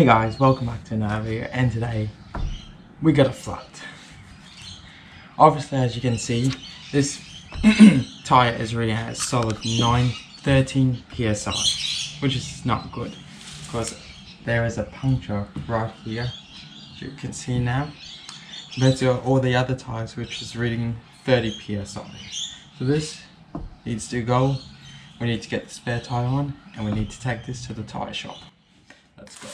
Hey guys, welcome back to another video, and today we got a flood. Obviously, as you can see, this tire is really at a solid 13 psi, which is not good because there is a puncture right here, as you can see now, compared to all the other tires which is reading 30 psi. So this needs to go. We need to get the spare tire on, and we need to take this to the tire shop. Let's go.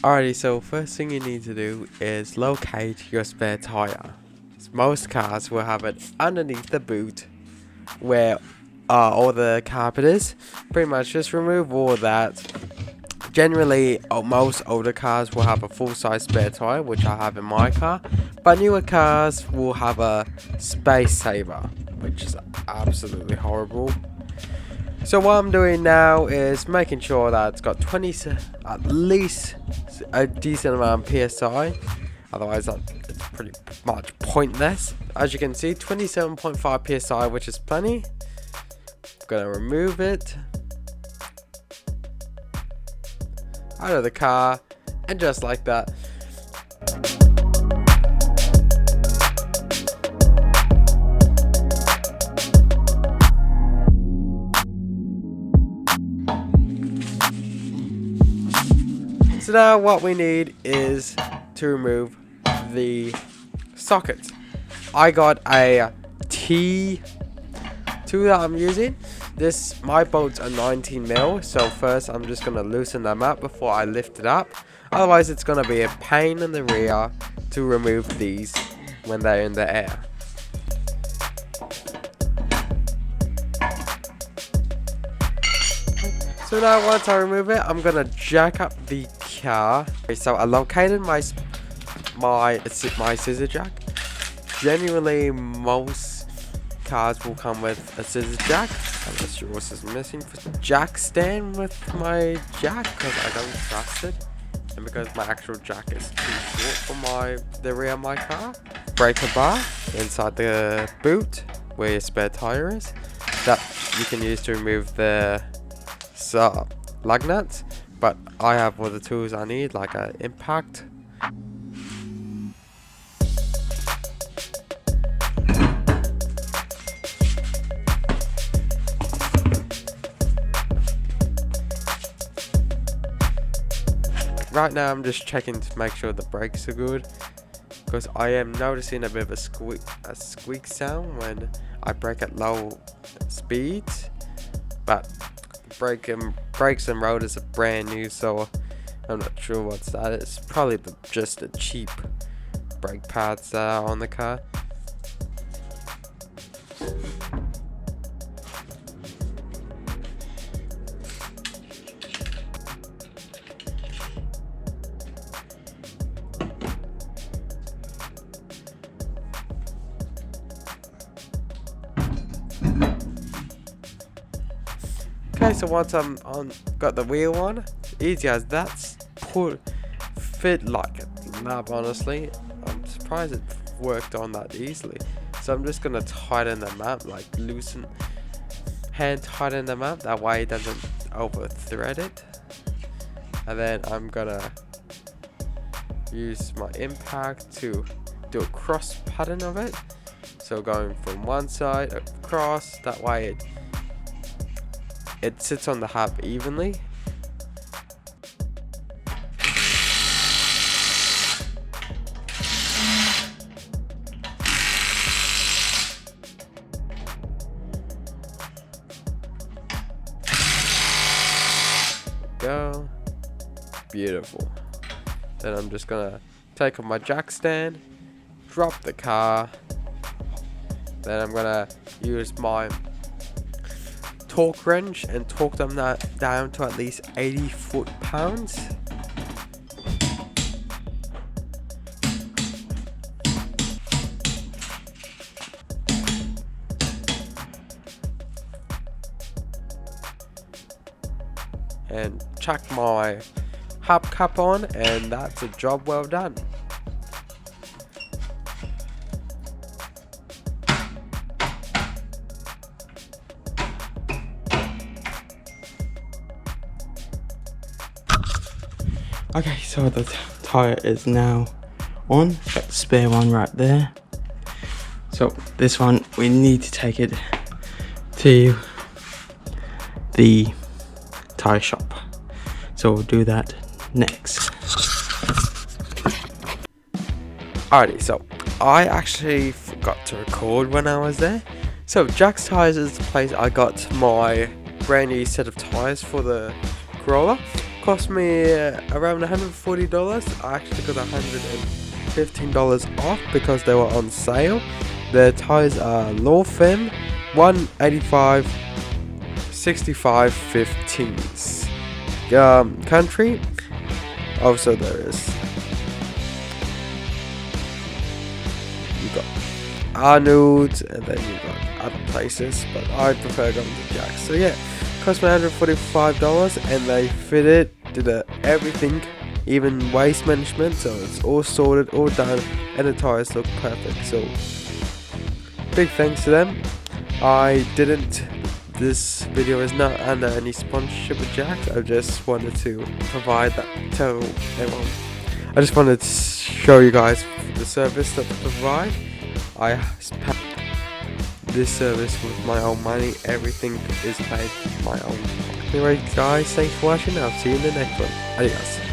Alrighty, so first thing you need to do is locate your spare tire. Most cars will have it underneath the boot where all the carpet is. Pretty much just remove all that. Generally, most older cars will have a full-size spare tire, which I have in my car. But newer cars will have a space saver, which is absolutely horrible. So what I'm doing now is making sure that it's got at least a decent amount of PSI. Otherwise, it's pretty much pointless. As you can see, 27.5 PSI, which is plenty. I'm gonna remove it out of the car, and just like that. So now what we need is to remove the sockets. I got a T2 that I'm using. My bolts are 19 mil, so first I'm just gonna loosen them up before I lift it up. Otherwise it's gonna be a pain in the rear to remove these when they're in the air. So now once I remove it, I'm gonna jack up the car. Okay, so I located my scissor jack. Genuinely, most cars will come with a scissor jack, unless yours is missing. Jack stand with my jack because I don't trust it, and because my actual jack is too short for the rear of my car. Breaker bar inside the boot where your spare tire is, that you can use to remove the lug nuts, but I have all the tools I need, like an impact. Right now I'm just checking to make sure the brakes are good, because I am noticing a bit of a squeak sound when I brake at low speeds, but brakes and rotors are brand new, so I'm not sure what's that. It's probably just the cheap brake pads that are on the car. Okay, so once I'm got the wheel on, easy as that, fit like a nub. Honestly, I'm surprised it worked on that easily. So I'm just gonna tighten them up, like hand tighten them up, that way it doesn't over thread it. And then I'm gonna use my impact to do a cross pattern of it. So going from one side across, that way it sits on the hub evenly. Go. Beautiful. Then I'm just gonna take off my jack stand, drop the car. Then I'm gonna use my torque wrench and torque them down to at least 80 foot-pounds. And chuck my hubcap on, and that's a job well done. Okay, so the tire is now on. Got the spare one right there. So this one, we need to take it to the tire shop. So we'll do that next. Alrighty, so I actually forgot to record when I was there. So Jack's Tires is the place I got my brand new set of tires for the Corolla. Cost me around $140. I actually got $115 off because they were on sale. The tires are Law Femme 185 65 15s. Country. Also there is, you got Arnold, and then you got other places, but I prefer going to Jack's. So yeah, cost me $145, and they did everything, even waste management, so it's all sorted, all done, and the tires look perfect. So big thanks to them. This video is not under any sponsorship with Jack's. I just wanted to provide that to everyone. I just wanted to show you guys the service that they provide. I spent this service with my own money. Everything is paid my own. Anyway guys, thanks for watching. I'll see you in the next one. Adios.